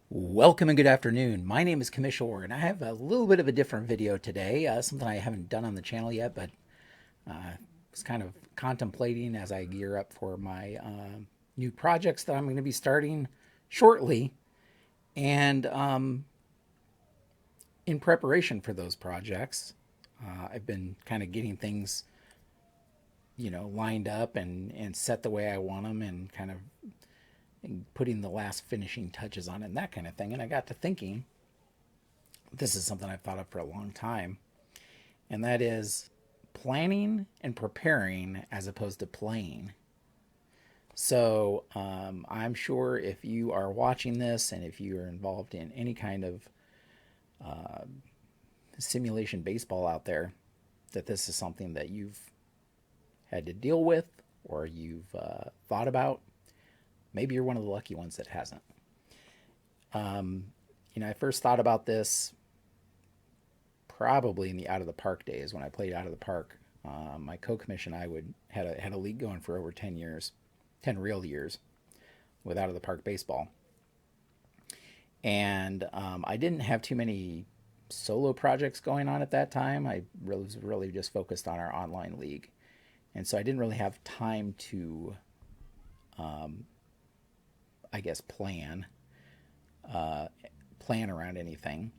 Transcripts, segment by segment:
Welcome and good afternoon. My name is Commissioner, and I have a little bit of a different video today, something I haven't done on the channel yet, but was kind of contemplating as I gear up for my new projects that I'm going to be starting shortly. And in preparation for those projects, I've been kind of getting things, lined up and set the way I want them and kind of putting the last finishing touches on it and that kind of thing. And I got to thinking, this is something I've thought of for a long time, and that is planning and preparing as opposed to playing. So I'm sure if you are watching this and if you are involved in any kind of simulation baseball out there, that this is something that you've had to deal with or you've thought about. Maybe you're one of the lucky ones that hasn't. I first thought about this probably in the out of the park days when I played out of the park. My co-commission, I would had a league going for over 10 years, 10 real years with out of the park baseball, and I didn't have too many solo projects going on at that time. I was really just focused on our online league, and so I didn't really have time to, I guess, plan around anything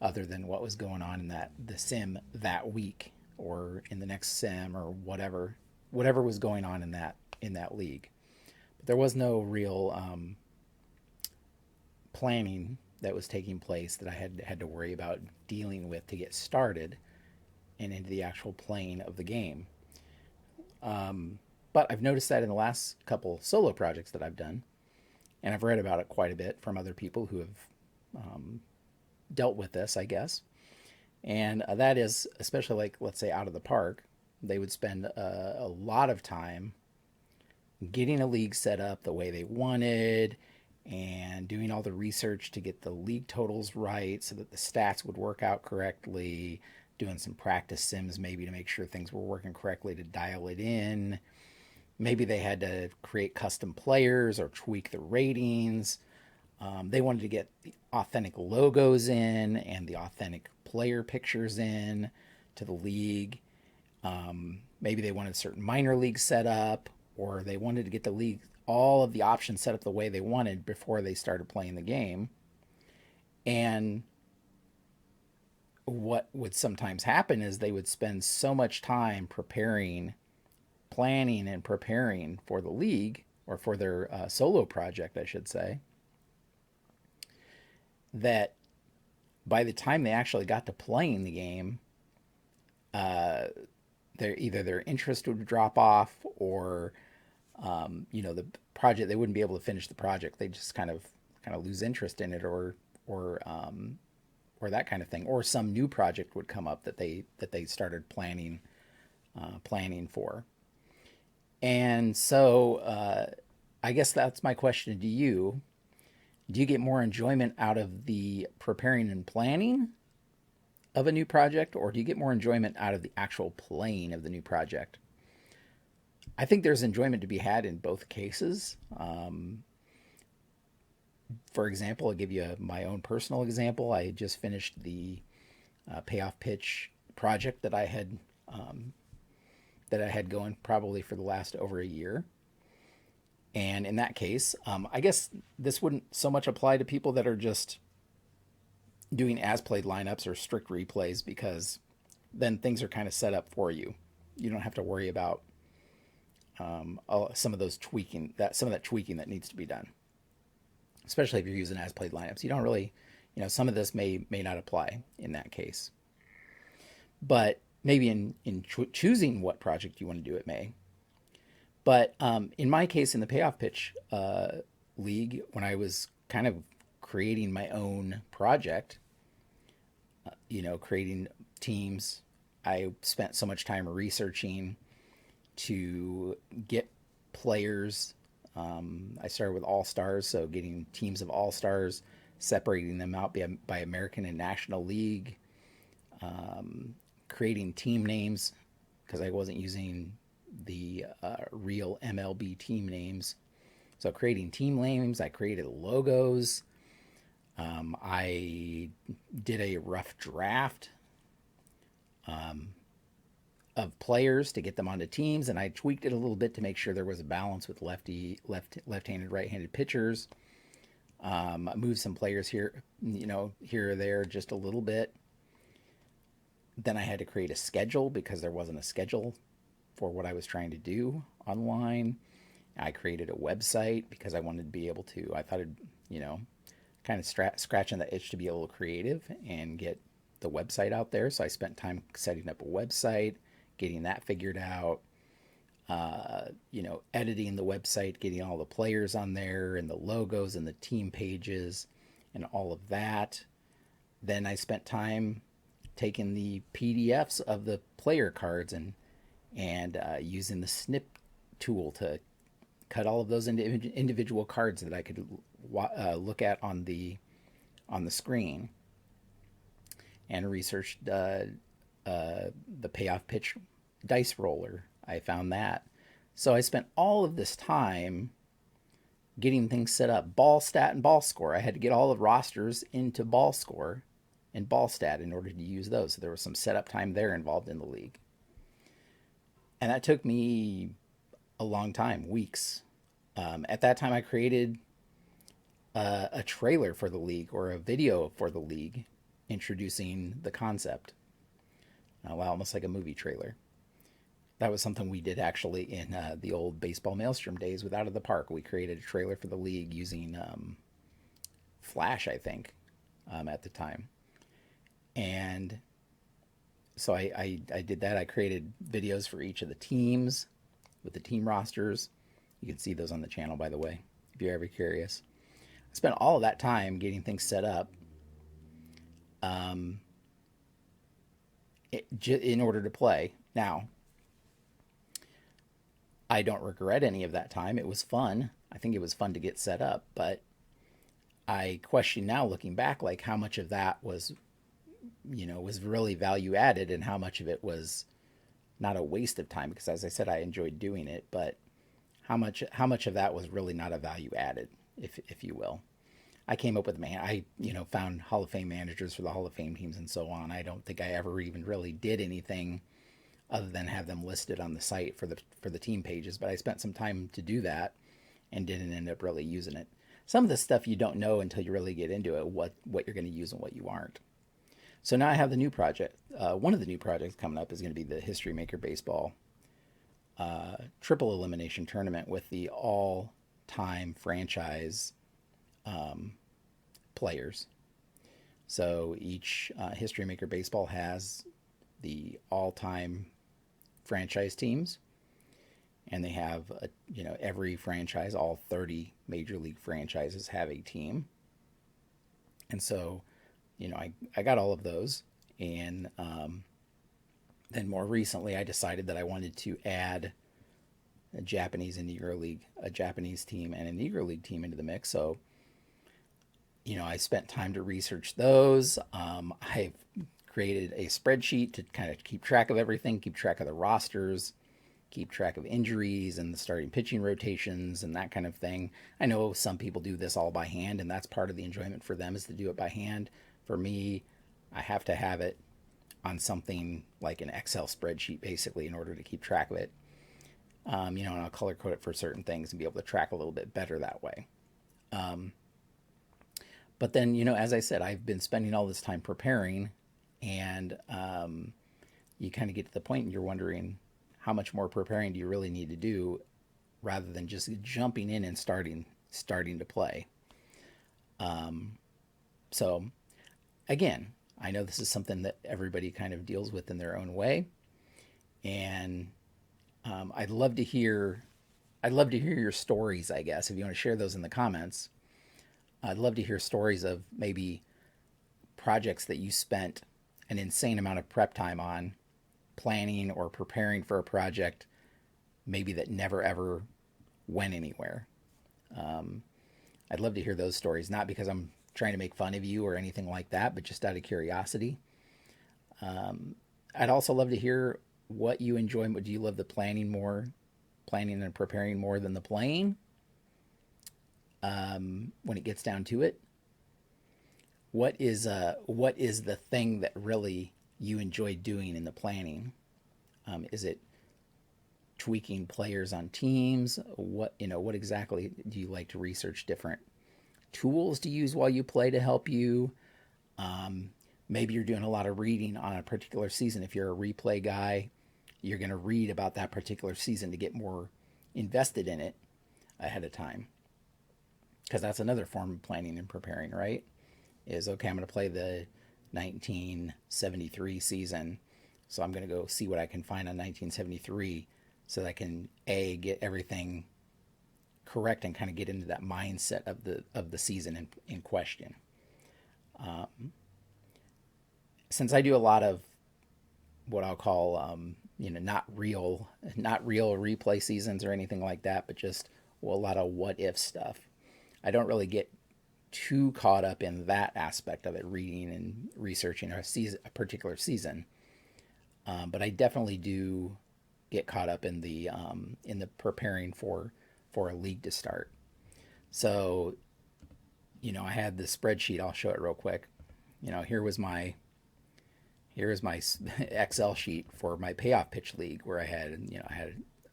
other than what was going on in the sim that week or in the next sim or whatever was going on in that league. But there was no real planning that was taking place that I had to worry about dealing with to get started and into the actual playing of the game. But I've noticed that in the last couple solo projects that I've done, and I've read about it quite a bit from other people who have dealt with this, I guess. And that is, especially like, let's say, out of the park, they would spend a lot of time getting a league set up the way they wanted and doing all the research to get the league totals right so that the stats would work out correctly, doing some practice sims maybe to make sure things were working correctly to dial it in. Maybe they had to create custom players or tweak the ratings. They wanted to get the authentic logos in and the authentic player pictures in to the league. Maybe they wanted certain minor leagues set up, or they wanted to get the league, all of the options set up the way they wanted before they started playing the game. And what would sometimes happen is they would spend so much time planning and preparing for the league or for their solo project, I should say, that by the time they actually got to playing the game, their interest would drop off, or the project, they wouldn't be able to finish the project. They just kind of lose interest in it, or that kind of thing, or some new project would come up that they started planning for. And so I guess that's my question to you. Do you get more enjoyment out of the preparing and planning of a new project, or do you get more enjoyment out of the actual playing of the new project? I think there's enjoyment to be had in both cases. For example, I'll give you my own personal example. I just finished the Payoff Pitch project that I had going probably for the last over a year. And in that case, I guess this wouldn't so much apply to people that are just doing as played lineups or strict replays, because then things are kind of set up for you. You don't have to worry about some of that tweaking that needs to be done, especially if you're using as played lineups. You don't really, some of this may not apply in that case, but maybe in choosing what project you want to do, it may. But in my case, in the Payoff Pitch League, when I was kind of creating my own project, creating teams, I spent so much time researching to get players. I started with all stars, so getting teams of all stars, separating them out by American and National League, creating team names because I wasn't using the real MLB team names. So creating team names, I created logos. I did a rough draft of players to get them onto teams, and I tweaked it a little bit to make sure there was a balance with left-handed, right-handed pitchers. I moved some players here, here or there just a little bit. Then I had to create a schedule because there wasn't a schedule for what I was trying to do online. I created a website because I wanted to be able to, I thought, kind of scratching the itch to be a little creative and get the website out there. So I spent time setting up a website, getting that figured out, editing the website, getting all the players on there and the logos and the team pages and all of that. Then I spent time taking the PDFs of the player cards and using the snip tool to cut all of those into individual cards that I could look at on the screen, and researched the Payoff Pitch dice roller. I found that. So I spent all of this time getting things set up. Ball stat and ball score. I had to get all the rosters into ball score and ball stat in order to use those. So there was some setup time there involved in the league. And that took me a long time, weeks. At that time, I created a trailer for the league, or a video for the league, introducing the concept. Almost like a movie trailer. That was something we did actually in the old Baseball Maelstrom days with Out of the Park. We created a trailer for the league using Flash, I think, at the time. And so I did that. I created videos for each of the teams with the team rosters. You can see those on the channel, by the way, if you're ever curious. I spent all of that time getting things set up in order to play. Now, I don't regret any of that time. It was fun. I think it was fun to get set up, but I question now, looking back, like how much of that was really value added, and how much of it was not a waste of time, because as I said, I enjoyed doing it, but how much of that was really not a value added, if you will. I came up with I found Hall of Fame managers for the Hall of Fame teams and so on. I don't think I ever even really did anything other than have them listed on the site for the team pages, but I spent some time to do that and didn't end up really using it. Some of the stuff you don't know until you really get into it, what you're going to use and what you aren't. So now I have the new project. One of the new projects coming up is going to be the History Maker Baseball Triple-Elimination tournament with the all-time franchise players. So each History Maker Baseball has the all-time franchise teams, and they have every franchise, all 30 major league franchises have a team. And so I got all of those, and then more recently I decided that I wanted to add a Japanese and Negro League, a Japanese team and a Negro League team into the mix. So I spent time to research those. I've created a spreadsheet to kind of keep track of everything, keep track of the rosters, keep track of injuries and the starting pitching rotations and that kind of thing. I know some people do this all by hand, and that's part of the enjoyment for them, is to do it by hand. For me, I have to have it on something like an Excel spreadsheet, basically, in order to keep track of it. And I'll color code it for certain things and be able to track a little bit better that way. But then, as I said, I've been spending all this time preparing, and you kind of get to the point and you're wondering, how much more preparing do you really need to do, rather than just jumping in and starting to play. So again, I know this is something that everybody kind of deals with in their own way, and I'd love to hear your stories, I guess. If you want to share those in the comments, I'd love to hear stories of maybe projects that you spent an insane amount of prep time on, planning or preparing for a project, maybe that never ever went anywhere. I'd love to hear those stories, not because I'm trying to make fun of you or anything like that, but just out of curiosity. I'd also love to hear what you enjoy. Do you love the planning and preparing more than the playing? When it gets down to it. what is the thing that really you enjoy doing in the planning? Is it tweaking players on teams? What exactly do you like to research? Different tools to use while you play to help you? Maybe you're doing a lot of reading on a particular season. If you're a replay guy, you're going to read about that particular season to get more invested in it ahead of time. Because that's another form of planning and preparing, right? Is okay, I'm going to play the 1973 season, so I'm going to go see what I can find on 1973 so that I can get everything correct and kind of get into that mindset of the season in question. Since I do a lot of what I'll call not real replay seasons or anything like that, but just a lot of what if stuff, I don't really get too caught up in that aspect of it, reading and researching a particular season. But I definitely do get caught up in the preparing for a league to start. So, I had the spreadsheet. I'll show it real quick. Here is my Excel sheet for my Payoff Pitch League, where I had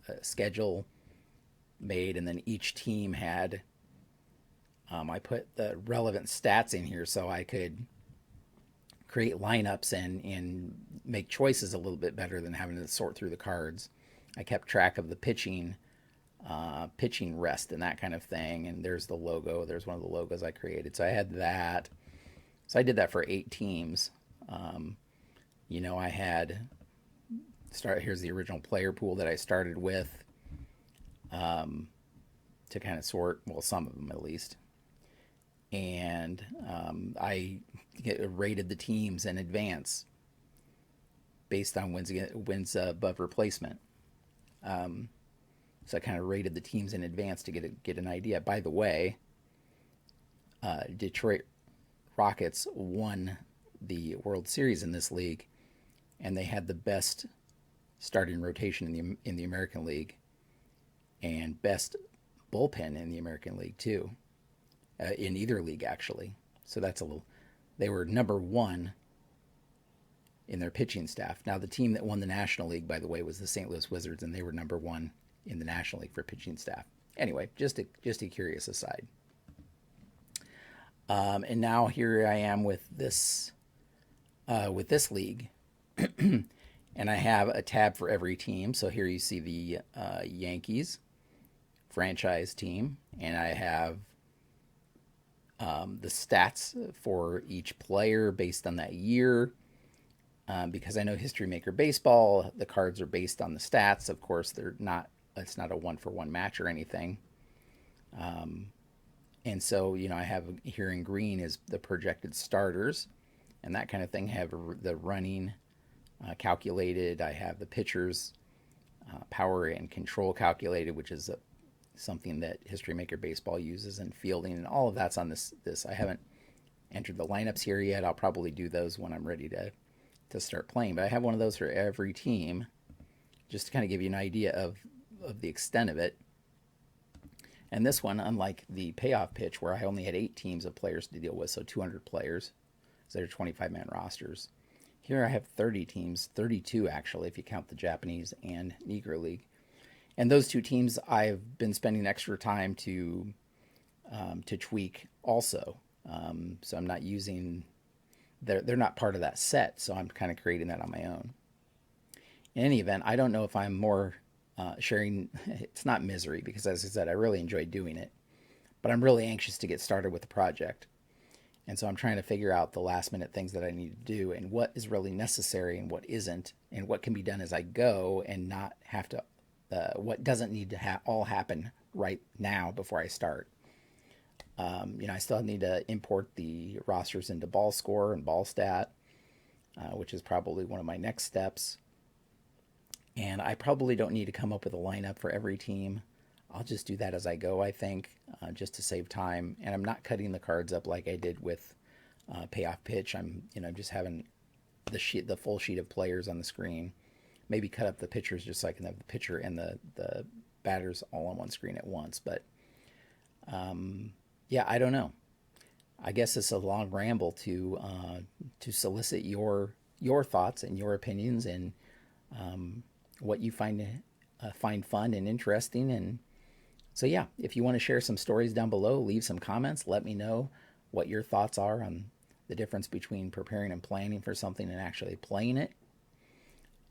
a schedule made, and then each team had. I put the relevant stats in here so I could create lineups and make choices a little bit better than having to sort through the cards. I kept track of the pitching rest and that kind of thing. And there's the logo. There's one of the logos I created. So I had that. So I did that for 8 teams. I had here's the original player pool that I started with, to kind of sort, some of them at least. And I rated the teams in advance based on wins above replacement. So I kind of rated the teams in advance to get an idea. By the way, Detroit Rockets won the World Series in this league, and they had the best starting rotation in the American League, and best bullpen in the American League too. In either league, actually. So that's they were number 1 in their pitching staff. Now, the team that won the National League, by the way, was the St. Louis Wizards, and they were number 1 in the National League for pitching staff. Anyway, just a curious aside. And now here I am with this league, and I have a tab for every team. So here you see the Yankees franchise team, and I have the stats for each player based on that year. Because I know History Maker Baseball, the cards are based on the stats. Of course, it's not a 1-for-1 match or anything. And so, I have here in green is the projected starters and that kind of thing. I have the running calculated. I have the pitchers power and control calculated, which is something that History Maker Baseball uses, and fielding, and all of that's on this. I haven't entered the lineups here yet. I'll probably do those when I'm ready to start playing. But I have one of those for every team, just to kind of give you an idea of the extent of it. And this one, unlike the Payoff Pitch, where I only had 8 teams of players to deal with, so 200 players, so they're 25-man rosters. Here I have 30 teams, 32 actually, if you count the Japanese and Negro League. And those 2 teams I've been spending extra time to tweak also. So I'm not using, they're not part of that set, so I'm kind of creating that on my own. In any event, I don't know if I'm more sharing, it's not misery, because as I said, I really enjoy doing it, but I'm really anxious to get started with the project. And so I'm trying to figure out the last minute things that I need to do, and what is really necessary and what isn't, and what can be done as I go, and not have to, what doesn't need to all happen right now before I start. I still need to import the rosters into BallScore and BallStat, which is probably one of my next steps. And I probably don't need to come up with a lineup for every team. I'll just do that as I go, I think, just to save time. And I'm not cutting the cards up like I did with Payoff Pitch. I'm just having the full sheet of players on the screen. Maybe cut up the pitchers just so I can have the pitcher and the batters all on one screen at once. But yeah, I don't know. I guess it's a long ramble to solicit your thoughts and your opinions and what you find fun and interesting. And so yeah, if you want to share some stories down below, leave some comments. Let me know what your thoughts are on the difference between preparing and planning for something and actually playing it.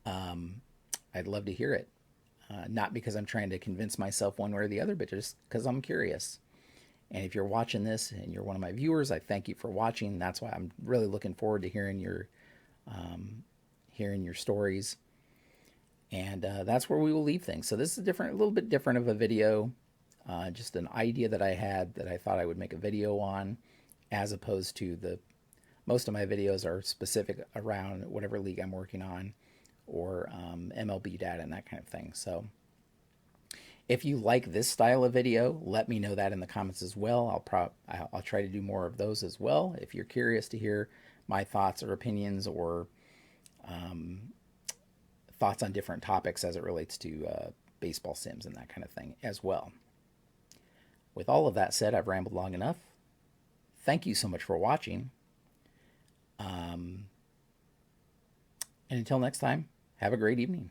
I'd love to hear it. Not because I'm trying to convince myself one way or the other, but just because I'm curious. And if you're watching this and you're one of my viewers, I thank you for watching. That's why I'm really looking forward to hearing your stories. And that's where we will leave things. So this is a little bit different of a video. Just an idea that I had that I thought I would make a video on, as opposed to most of my videos are specific around whatever league I'm working on, or MLB data and that kind of thing. So if you like this style of video, let me know that in the comments as well. I'll try to do more of those as well. If you're curious to hear my thoughts or opinions or thoughts on different topics as it relates to baseball sims and that kind of thing as well. With all of that said, I've rambled long enough. Thank you so much for watching. And until next time, have a great evening.